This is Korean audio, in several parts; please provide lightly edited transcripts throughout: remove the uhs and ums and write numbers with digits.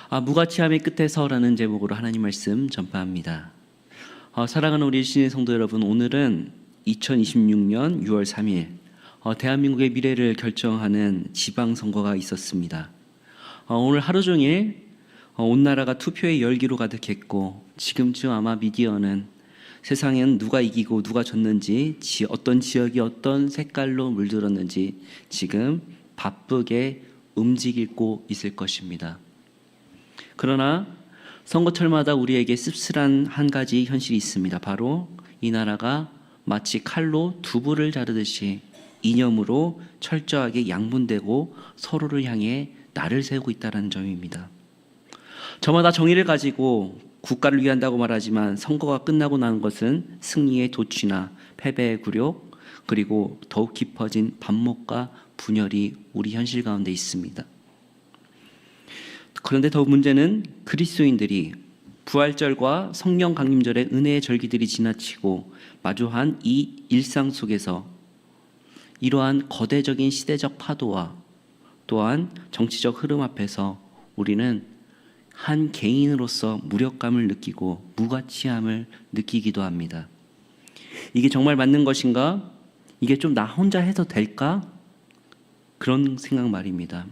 무가치함의 끝에서라는 제목으로 하나님 말씀 전파합니다. 사랑하는 우리 신의 성도 여러분, 오늘은 2026년 6월 3일 대한민국의 미래를 결정하는 지방선거가 있었습니다. 오늘 하루 종일 온 나라가 투표의 열기로 가득했고, 지금쯤 아마 미디어는 세상엔 누가 이기고 누가 졌는지, 어떤 지역이 어떤 색깔로 물들었는지 지금 바쁘게 움직이고 있을 것입니다. 그러나 선거철마다 우리에게 씁쓸한 한 가지 현실이 있습니다. 바로 이 나라가 마치 칼로 두부를 자르듯이 이념으로 철저하게 양분되고 서로를 향해 날을 세우고 있다는 점입니다. 저마다 정의를 가지고 국가를 위한다고 말하지만 선거가 끝나고 나는 것은 승리의 도취나 패배의 굴욕, 그리고 더욱 깊어진 반목과 분열이 우리 현실 가운데 있습니다. 그런데 더 문제는 그리스도인들이 부활절과 성령 강림절의 은혜의 절기들이 지나치고 마주한 이 일상 속에서 이러한 거대적인 시대적 파도와 또한 정치적 흐름 앞에서 우리는 한 개인으로서 무력감을 느끼고 무가치함을 느끼기도 합니다. 이게 정말 맞는 것인가? 이게 좀 나 혼자 해도 될까? 그런 생각 말입니다.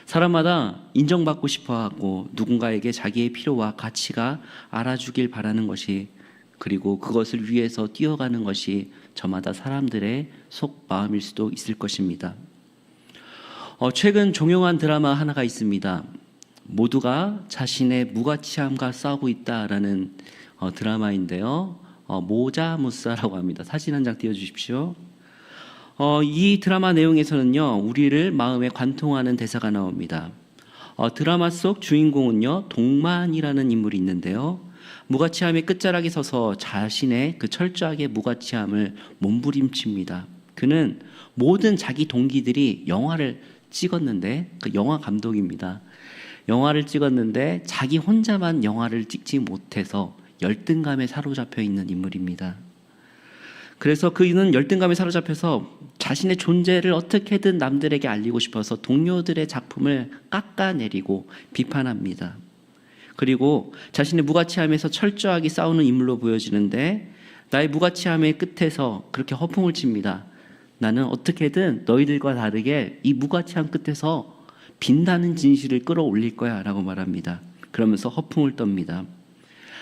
사람마다 인정받고 싶어하고 누군가에게 자기의 필요와 가치가 알아주길 바라는 것이, 그리고 그것을 위해서 뛰어가는 것이 저마다 사람들의 속마음일 수도 있을 것입니다. 최근 종영한 드라마 하나가 있습니다. 모두가 자신의 무가치함과 싸우고 있다라는 드라마인데요. 모자무사라고 합니다. 사진 한 장 띄워주십시오. 이 드라마 내용에서는요, 우리를 마음에 관통하는 대사가 나옵니다. 드라마 속 주인공은요, 동만이라는 인물이 있는데요, 무가치함의 끝자락에 서서 자신의 그 철저하게 무가치함을 몸부림칩니다. 그는 모든 자기 동기들이 영화를 찍었는데, 그 영화 감독입니다. 영화를 찍었는데 자기 혼자만 영화를 찍지 못해서 열등감에 사로잡혀 있는 인물입니다. 그래서 그는 열등감에 사로잡혀서 자신의 존재를 어떻게든 남들에게 알리고 싶어서 동료들의 작품을 깎아내리고 비판합니다. 그리고 자신의 무가치함에서 철저하게 싸우는 인물로 보여지는데, 나의 무가치함의 끝에서 그렇게 허풍을 칩니다. 나는 어떻게든 너희들과 다르게 이 무가치함 끝에서 빛나는 진실을 끌어올릴 거야 라고 말합니다. 그러면서 허풍을 떱니다.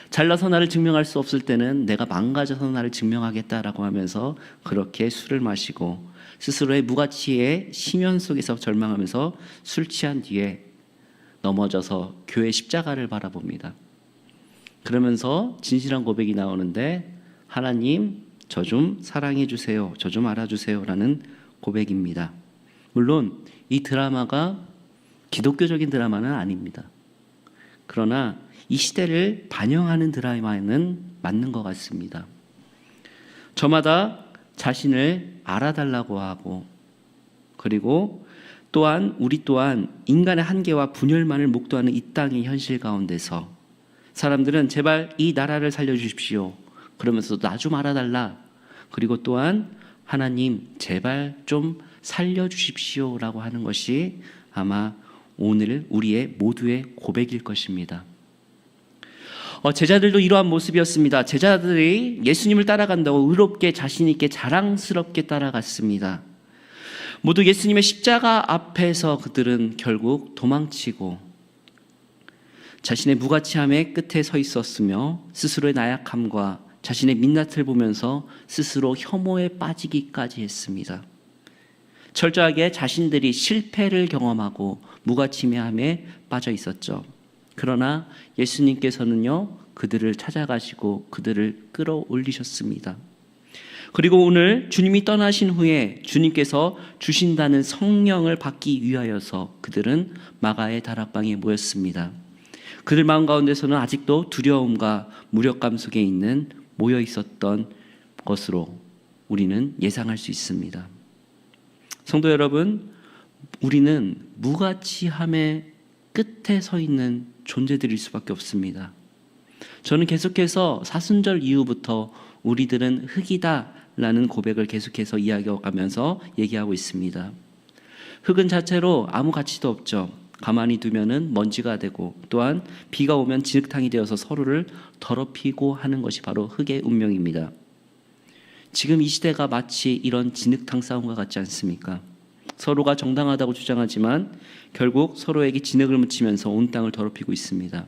잘나서 나를 증명할 수 없을 때는 내가 망가져서 나를 증명하겠다라고 하면서 그렇게 술을 마시고 스스로의 무가치의 심연 속에서 절망하면서 술 취한 뒤에 넘어져서 교회 십자가를 바라봅니다. 그러면서 진실한 고백이 나오는데, 하나님, 저 좀 사랑해 주세요, 저 좀 알아주세요 라는 고백입니다. 물론 이 드라마가 기독교적인 드라마는 아닙니다. 그러나 이 시대를 반영하는 드라마는 맞는 것 같습니다. 저마다 자신을 알아달라고 하고, 그리고 또한 우리 또한 인간의 한계와 분열만을 목도하는 이 땅의 현실 가운데서 사람들은 제발 이 나라를 살려주십시오, 그러면서 나 좀 알아달라, 그리고 또한 하나님 제발 좀 살려주십시오 라고 하는 것이 아마 오늘 우리의 모두의 고백일 것입니다. 제자들도 이러한 모습이었습니다. 제자들이 예수님을 따라간다고 의롭게 자신 있게 자랑스럽게 따라갔습니다. 모두 예수님의 십자가 앞에서 그들은 결국 도망치고 자신의 무가치함의 끝에 서 있었으며, 스스로의 나약함과 자신의 민낯을 보면서 스스로 혐오에 빠지기까지 했습니다. 철저하게 자신들이 실패를 경험하고 무가치함에 빠져 있었죠. 그러나 예수님께서는요, 그들을 찾아가시고 그들을 끌어올리셨습니다. 그리고 오늘 주님이 떠나신 후에 주님께서 주신다는 성령을 받기 위하여서 그들은 마가의 다락방에 모였습니다. 그들 마음 가운데서는 아직도 두려움과 무력감 속에 모여 있었던 것으로 우리는 예상할 수 있습니다. 성도 여러분, 우리는 무가치함의 끝에 서 있는 존재들일 수밖에 없습니다. 저는 계속해서 사순절 이후부터 우리들은 흙이다 라는 고백을 계속해서 이야기하면서 얘기하고 있습니다. 흙은 자체로 아무 가치도 없죠. 가만히 두면은 먼지가 되고, 또한 비가 오면 진흙탕이 되어서 서로를 더럽히고 하는 것이 바로 흙의 운명입니다. 지금 이 시대가 마치 이런 진흙탕 싸움과 같지 않습니까? 서로가 정당하다고 주장하지만 결국 서로에게 진흙을 묻히면서 온 땅을 더럽히고 있습니다.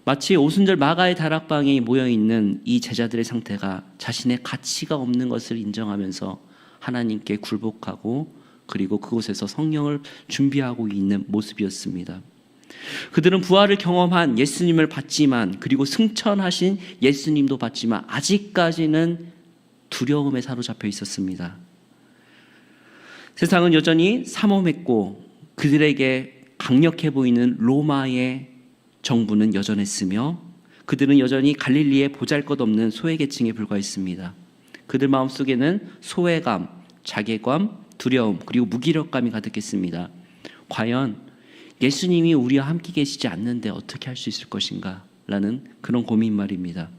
마치 오순절 마가의 다락방에 모여있는 이 제자들의 상태가 자신의 가치가 없는 것을 인정하면서 하나님께 굴복하고, 그리고 그곳에서 성령을 준비하고 있는 모습이었습니다. 그들은 부활을 경험한 예수님을 봤지만, 그리고 승천하신 예수님도 봤지만 아직까지는 두려움에 사로잡혀 있었습니다. 세상은 여전히 삼엄했고 그들에게 강력해 보이는 로마의 정부는 여전했으며, 그들은 여전히 갈릴리의 보잘것없는 소외계층에 불과했습니다. 그들 마음속에는 소외감, 자괴감, 두려움, 그리고 무기력감이 가득했습니다. 과연 예수님이 우리와 함께 계시지 않는데 어떻게 할 수 있을 것인가? 라는 그런 고민 말입니다.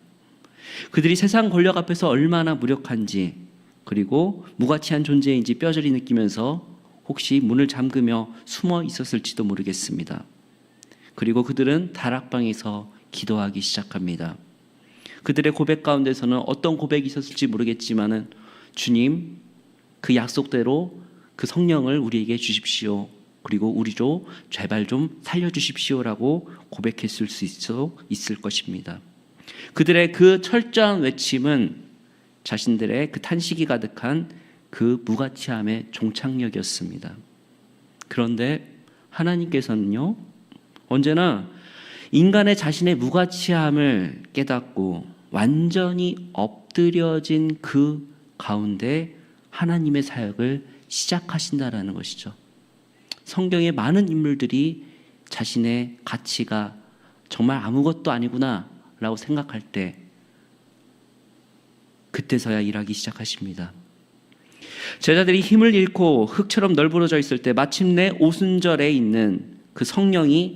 그들이 세상 권력 앞에서 얼마나 무력한지, 그리고 무가치한 존재인지 뼈저리 느끼면서 혹시 문을 잠그며 숨어 있었을지도 모르겠습니다. 그리고 그들은 다락방에서 기도하기 시작합니다. 그들의 고백 가운데서는 어떤 고백이 있었을지 모르겠지만은, 주님, 그 약속대로 그 성령을 우리에게 주십시오. 그리고 우리로 제발 좀 살려주십시오라고 고백했을 수 있을 것입니다. 그들의 그 철저한 외침은 자신들의 그 탄식이 가득한 그 무가치함의 종착역이었습니다. 그런데 하나님께서는요, 언제나 인간의 자신의 무가치함을 깨닫고 완전히 엎드려진 그 가운데 하나님의 사역을 시작하신다라는 것이죠. 성경의 많은 인물들이 자신의 가치가 정말 아무것도 아니구나 라고 생각할 때, 그때서야 일하기 시작하십니다. 제자들이 힘을 잃고 흙처럼 널브러져 있을 때 마침내 오순절에 있는 그 성령이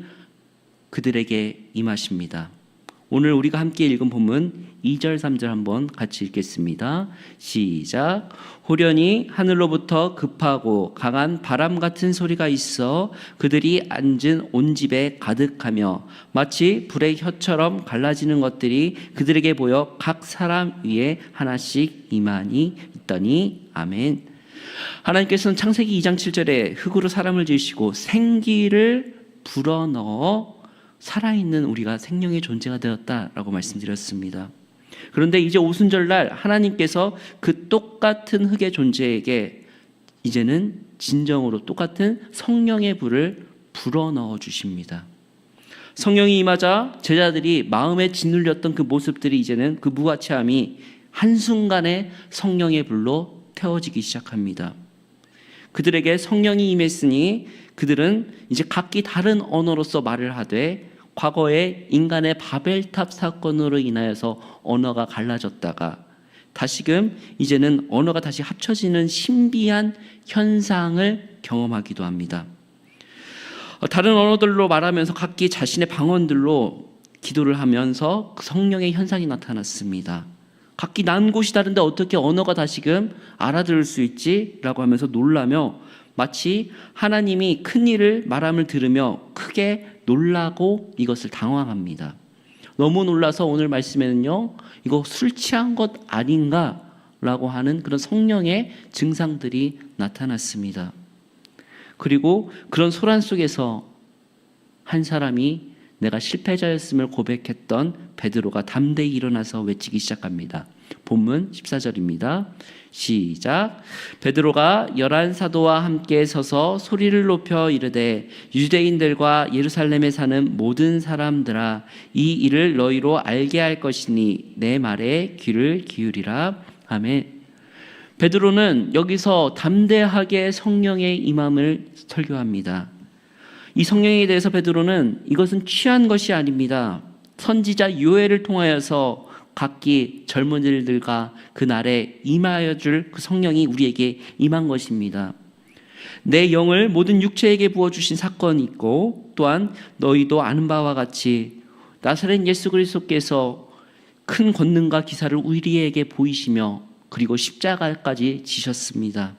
그들에게 임하십니다. 오늘 우리가 함께 읽은 본문 2절 3절 한번 같이 읽겠습니다. 시작. 호련히 하늘로부터 급하고 강한 바람 같은 소리가 있어 그들이 앉은 온 집에 가득하며 마치 불의 혀처럼 갈라지는 것들이 그들에게 보여 각 사람 위에 하나씩 임하니 있더니. 아멘. 하나님께서는 창세기 2장 7절에 흙으로 사람을 지으시고 생기를 불어넣어 살아있는 우리가 생명의 존재가 되었다라고 말씀드렸습니다. 그런데 이제 오순절날 하나님께서 그 똑같은 흙의 존재에게 이제는 진정으로 똑같은 성령의 불을 불어넣어 주십니다. 성령이 임하자 제자들이 마음에 짓눌렸던 그 모습들이 이제는 그 무가치함이 한순간에 성령의 불로 태워지기 시작합니다. 그들에게 성령이 임했으니 그들은 이제 각기 다른 언어로서 말을 하되, 과거에 인간의 바벨탑 사건으로 인하여서 언어가 갈라졌다가 다시금 이제는 언어가 다시 합쳐지는 신비한 현상을 경험하기도 합니다. 다른 언어들로 말하면서 각기 자신의 방언들로 기도를 하면서 성령의 현상이 나타났습니다. 각기 난 곳이 다른데 어떻게 언어가 다시금 알아들을 수 있지? 라고 하면서 놀라며 마치 하나님이 큰 일을 말함을 들으며 크게 놀라고 이것을 당황합니다. 너무 놀라서 오늘 말씀에는요, 이거 술 취한 것 아닌가? 라고 하는 그런 성령의 증상들이 나타났습니다. 그리고 그런 소란 속에서 한 사람이 내가 실패자였음을 고백했던 베드로가 담대히 일어나서 외치기 시작합니다. 본문 14절입니다. 시작. 베드로가 11사도와 함께 서서 소리를 높여 이르되 유대인들과 예루살렘에 사는 모든 사람들아, 이 일을 너희로 알게 할 것이니 내 말에 귀를 기울이라. 아멘. 베드로는 여기서 담대하게 성령의 임함을 설교합니다. 이 성령에 대해서 베드로는 이것은 취한 것이 아닙니다. 선지자 요엘을 통하여서 각기 젊은이들과 그날에 임하여 줄 그 성령이 우리에게 임한 것입니다. 내 영을 모든 육체에게 부어주신 사건이 있고, 또한 너희도 아는 바와 같이 나사렛 예수 그리스도께서 큰 권능과 기사를 우리에게 보이시며 그리고 십자가까지 지셨습니다.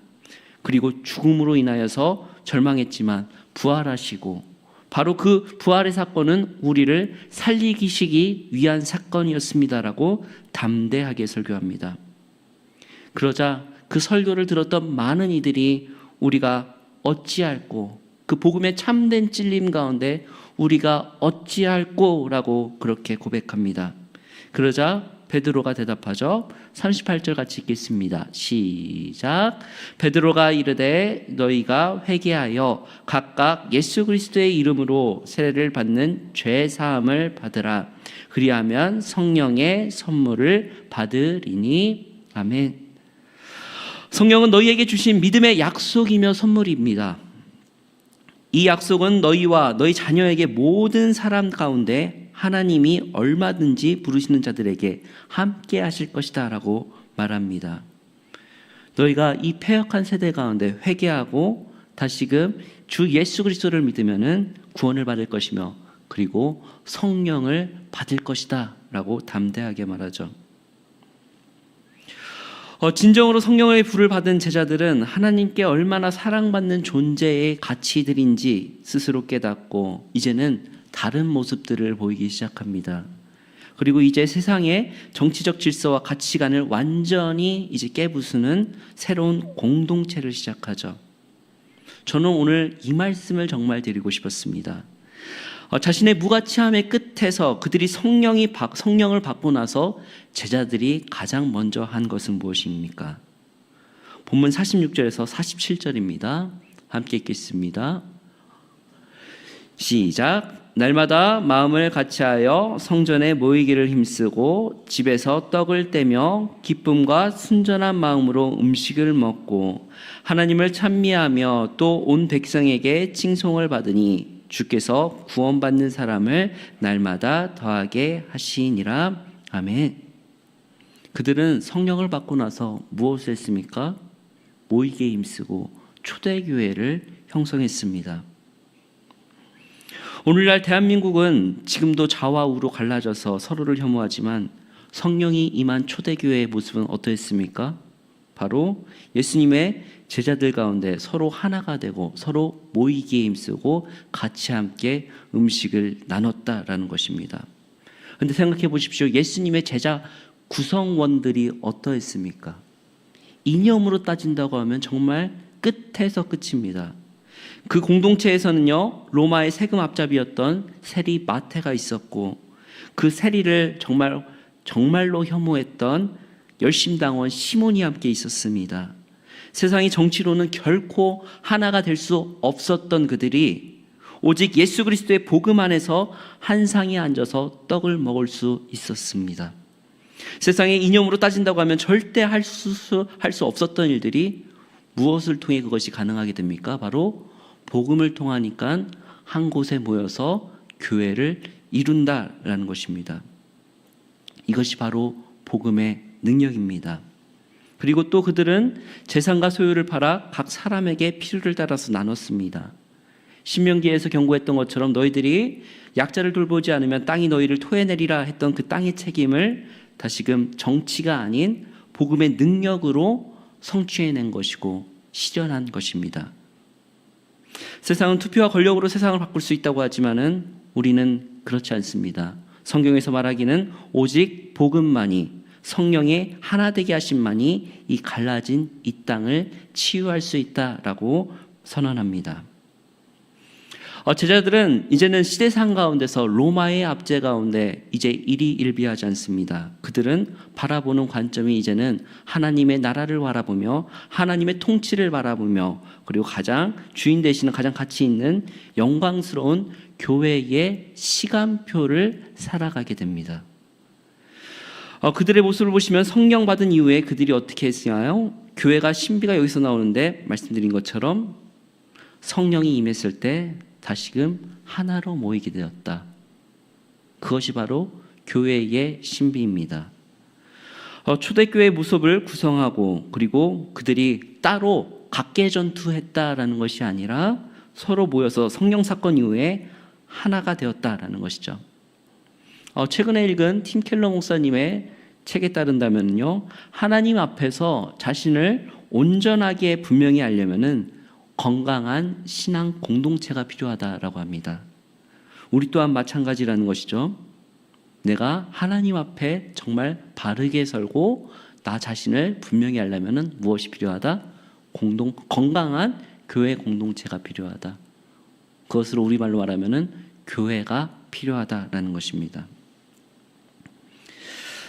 그리고 죽음으로 인하여서 절망했지만 부활하시고 바로 그 부활의 사건은 우리를 살리시기 위한 사건이었습니다라고 담대하게 설교합니다. 그러자 그 설교를 들었던 많은 이들이 우리가 어찌할꼬, 그 복음의 참된 찔림 가운데 우리가 어찌할꼬라고 그렇게 고백합니다. 그러자 베드로가 대답하죠. 38절 같이 읽겠습니다. 시작. 베드로가 이르되 너희가 회개하여 각각 예수 그리스도의 이름으로 세례를 받는 죄 사함을 받으라. 그리하면 성령의 선물을 받으리니. 아멘. 성령은 너희에게 주신 믿음의 약속이며 선물입니다. 이 약속은 너희와 너희 자녀에게 모든 사람 가운데 하나님이 얼마든지 부르시는 자들에게 함께 하실 것이다 라고 말합니다. 너희가 이 패역한 세대 가운데 회개하고 다시금 주 예수 그리스도를 믿으면 구원을 받을 것이며 그리고 성령을 받을 것이다 라고 담대하게 말하죠. 진정으로 성령의 불을 받은 제자들은 하나님께 얼마나 사랑받는 존재의 가치들인지 스스로 깨닫고 이제는 다른 모습들을 보이기 시작합니다. 그리고 이제 세상의 정치적 질서와 가치관을 완전히 이제 깨부수는 새로운 공동체를 시작하죠. 저는 오늘 이 말씀을 정말 드리고 싶었습니다. 자신의 무가치함의 끝에서 그들이 성령을 받고 나서 제자들이 가장 먼저 한 것은 무엇입니까? 본문 46절에서 47절입니다. 함께 읽겠습니다. 시작. 날마다 마음을 같이하여 성전에 모이기를 힘쓰고 집에서 떡을 떼며 기쁨과 순전한 마음으로 음식을 먹고 하나님을 찬미하며 또 온 백성에게 칭송을 받으니 주께서 구원받는 사람을 날마다 더하게 하시니라. 아멘. 그들은 성령을 받고 나서 무엇을 했습니까? 모이기에 힘쓰고 초대교회를 형성했습니다. 오늘날 대한민국은 지금도 좌와 우로 갈라져서 서로를 혐오하지만 성령이 임한 초대교회의 모습은 어떠했습니까? 바로 예수님의 제자들 가운데 서로 하나가 되고 서로 모이기에 힘쓰고 같이 함께 음식을 나눴다라는 것입니다. 그런데 생각해 보십시오. 예수님의 제자 구성원들이 어떠했습니까? 이념으로 따진다고 하면 정말 끝에서 끝입니다. 그 공동체에서는요, 로마의 세금 앞잡이였던 세리 마태가 있었고 그 세리를 정말로 혐오했던 열심당원 시몬이 함께 있었습니다. 세상의 정치로는 결코 하나가 될 수 없었던 그들이 오직 예수 그리스도의 복음 안에서 한 상에 앉아서 떡을 먹을 수 있었습니다. 세상의 이념으로 따진다고 하면 절대 할 수 없었던 일들이 무엇을 통해 그것이 가능하게 됩니까? 바로 복음을 통하니까 한 곳에 모여서 교회를 이룬다라는 것입니다. 이것이 바로 복음의 능력입니다. 그리고 또 그들은 재산과 소유를 팔아 각 사람에게 필요를 따라서 나눴습니다. 신명기에서 경고했던 것처럼 너희들이 약자를 돌보지 않으면 땅이 너희를 토해내리라 했던 그 땅의 책임을 다시금 정치가 아닌 복음의 능력으로 성취해낸 것이고 실현한 것입니다. 세상은 투표와 권력으로 세상을 바꿀 수 있다고 하지만은 우리는 그렇지 않습니다. 성경에서 말하기는 오직 복음만이 성령의 하나 되게 하심만이 이 갈라진 이 땅을 치유할 수 있다라고 선언합니다. 제자들은 이제는 시대상 가운데서 로마의 압제 가운데 이제 일희일비하지 않습니다. 그들은 바라보는 관점이 이제는 하나님의 나라를 바라보며 하나님의 통치를 바라보며 그리고 가장 주인 되시는 가장 가치 있는 영광스러운 교회의 시간표를 살아가게 됩니다. 그들의 모습을 보시면 성령 받은 이후에 그들이 어떻게 했냐요? 교회가 신비가 여기서 나오는데 말씀드린 것처럼 성령이 임했을 때 다시금 하나로 모이게 되었다. 그것이 바로 교회의 신비입니다. 초대교회의 모습을 구성하고 그리고 그들이 따로 각계 전투했다라는 것이 아니라 서로 모여서 성령 사건 이후에 하나가 되었다라는 것이죠. 최근에 읽은 팀 켈러 목사님의 책에 따른다면요, 하나님 앞에서 자신을 온전하게 분명히 알려면은 건강한 신앙 공동체가 필요하다라고 합니다. 우리 또한 마찬가지라는 것이죠. 내가 하나님 앞에 정말 바르게 설고 나 자신을 분명히 하려면 무엇이 필요하다? 건강한 교회 공동체가 필요하다. 그것으로 우리말로 말하면 교회가 필요하다라는 것입니다.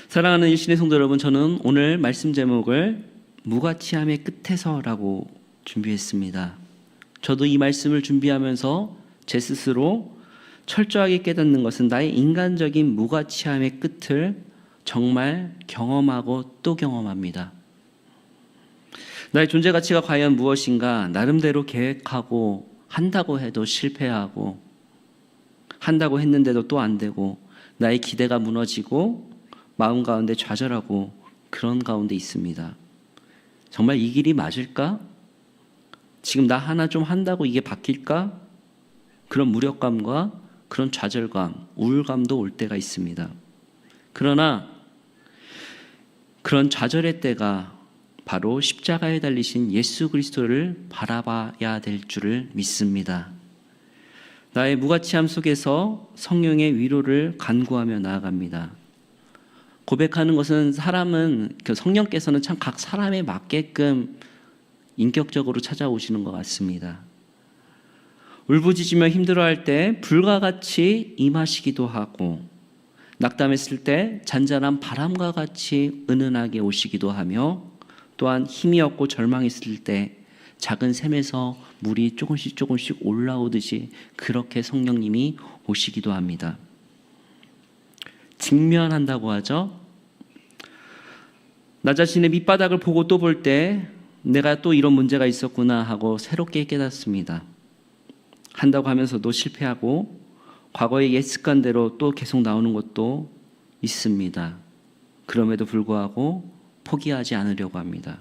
사랑하는 일신의 성도 여러분, 저는 오늘 말씀 제목을 무가치함의 끝에서라고 준비했습니다. 저도 이 말씀을 준비하면서 제 스스로 철저하게 깨닫는 것은 나의 인간적인 무가치함의 끝을 정말 경험하고 또 경험합니다. 나의 존재 가치가 과연 무엇인가 나름대로 계획하고 한다고 해도 실패하고 한다고 했는데도 또 안 되고 나의 기대가 무너지고 마음 가운데 좌절하고 그런 가운데 있습니다. 정말 이 길이 맞을까? 지금 나 하나 좀 한다고 이게 바뀔까? 그런 무력감과 그런 좌절감, 우울감도 올 때가 있습니다. 그러나 그런 좌절의 때가 바로 십자가에 달리신 예수 그리스도를 바라봐야 될 줄을 믿습니다. 나의 무가치함 속에서 성령의 위로를 간구하며 나아갑니다. 고백하는 것은 사람은 성령께서는 참 각 사람에 맞게끔 인격적으로 찾아오시는 것 같습니다. 울부짖으며 힘들어할 때 불과 같이 임하시기도 하고 낙담했을 때 잔잔한 바람과 같이 은은하게 오시기도 하며 또한 힘이 없고 절망했을 때 작은 샘에서 물이 조금씩 올라오듯이 그렇게 성령님이 오시기도 합니다. 직면한다고 하죠. 나 자신의 밑바닥을 보고 또 볼 때 내가 또 이런 문제가 있었구나 하고 새롭게 깨닫습니다. 한다고 하면서도 실패하고 과거의 옛 습관대로 또 계속 나오는 것도 있습니다. 그럼에도 불구하고 포기하지 않으려고 합니다.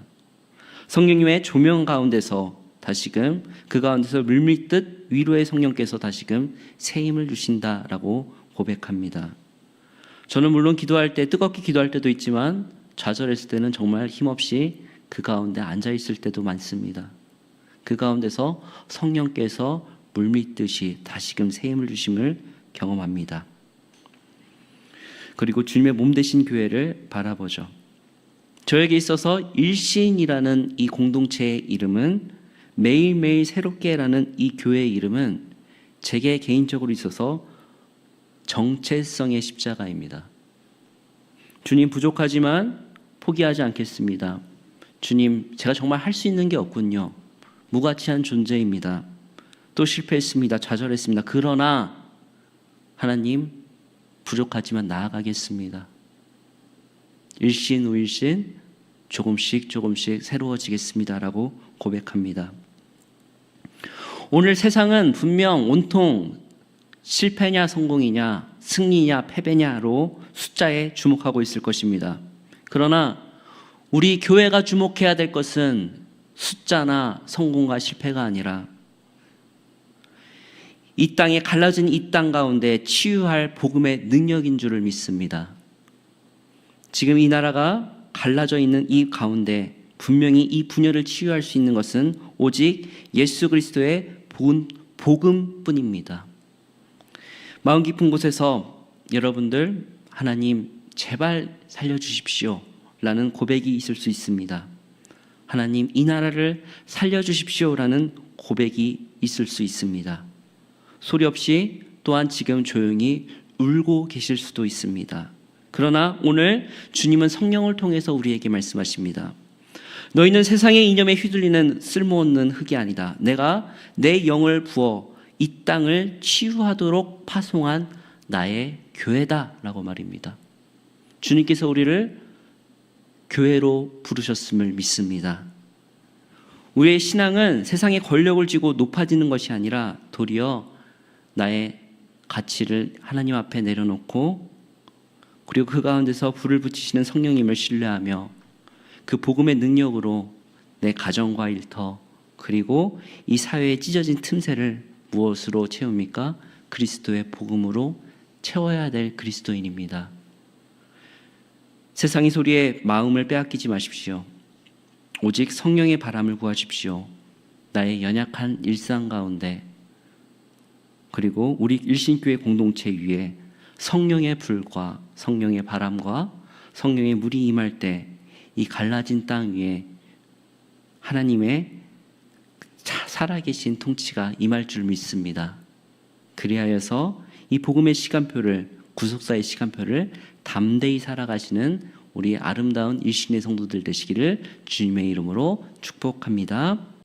성령님의 조명 가운데서 다시금 그 가운데서 물밀듯 위로의 성령께서 다시금 새 힘을 주신다라고 고백합니다. 저는 물론 기도할 때 뜨겁게 기도할 때도 있지만 좌절했을 때는 정말 힘없이 그 가운데 앉아있을 때도 많습니다. 그 가운데서 성령께서 물밀듯이 다시금 새 힘을 주심을 경험합니다. 그리고 주님의 몸 되신 교회를 바라보죠. 저에게 있어서 일신이라는 이 공동체의 이름은 매일매일 새롭게라는 이 교회의 이름은 제게 개인적으로 있어서 정체성의 십자가입니다. 주님 부족하지만 포기하지 않겠습니다. 주님, 제가 정말 할 수 있는 게 없군요. 무가치한 존재입니다. 또 실패했습니다. 좌절했습니다. 그러나 하나님 부족하지만 나아가겠습니다. 일신 우일신 조금씩 새로워지겠습니다라고 고백합니다. 오늘 세상은 분명 온통 실패냐 성공이냐 승리냐 패배냐로 숫자에 주목하고 있을 것입니다. 그러나 우리 교회가 주목해야 될 것은 숫자나 성공과 실패가 아니라 이 땅에 갈라진 이 땅 가운데 치유할 복음의 능력인 줄을 믿습니다. 지금 이 나라가 갈라져 있는 이 가운데 분명히 이 분열을 치유할 수 있는 것은 오직 예수 그리스도의 복음뿐입니다. 마음 깊은 곳에서 여러분들 하나님 제발 살려주십시오 라는 고백이 있을 수 있습니다. 하나님 이 나라를 살려주십시오 라는 고백이 있을 수 있습니다. 소리 없이 또한 지금 조용히 울고 계실 수도 있습니다. 그러나 오늘 주님은 성령을 통해서 우리에게 말씀하십니다. 너희는 세상의 이념에 휘둘리는 쓸모없는 흙이 아니다. 내가 내 영을 부어 이 땅을 치유하도록 파송한 나의 교회다 라고 말입니다. 주님께서 우리를 교회로 부르셨음을 믿습니다. 우리의 신앙은 세상의 권력을 쥐고 높아지는 것이 아니라 도리어 나의 가치를 하나님 앞에 내려놓고 그리고 그 가운데서 불을 붙이시는 성령님을 신뢰하며 그 복음의 능력으로 내 가정과 일터 그리고 이 사회에 찢어진 틈새를 무엇으로 채웁니까? 그리스도의 복음으로 채워야 될 그리스도인입니다. 세상의 소리에 마음을 빼앗기지 마십시오. 오직 성령의 바람을 구하십시오. 나의 연약한 일상 가운데 그리고 우리 일신교회 공동체 위에 성령의 불과 성령의 바람과 성령의 물이 임할 때 이 갈라진 땅 위에 하나님의 살아계신 통치가 임할 줄 믿습니다. 그리하여서 이 복음의 시간표를, 구속사의 시간표를 담대히 살아가시는 우리 아름다운 일신의 성도들 되시기를 주님의 이름으로 축복합니다.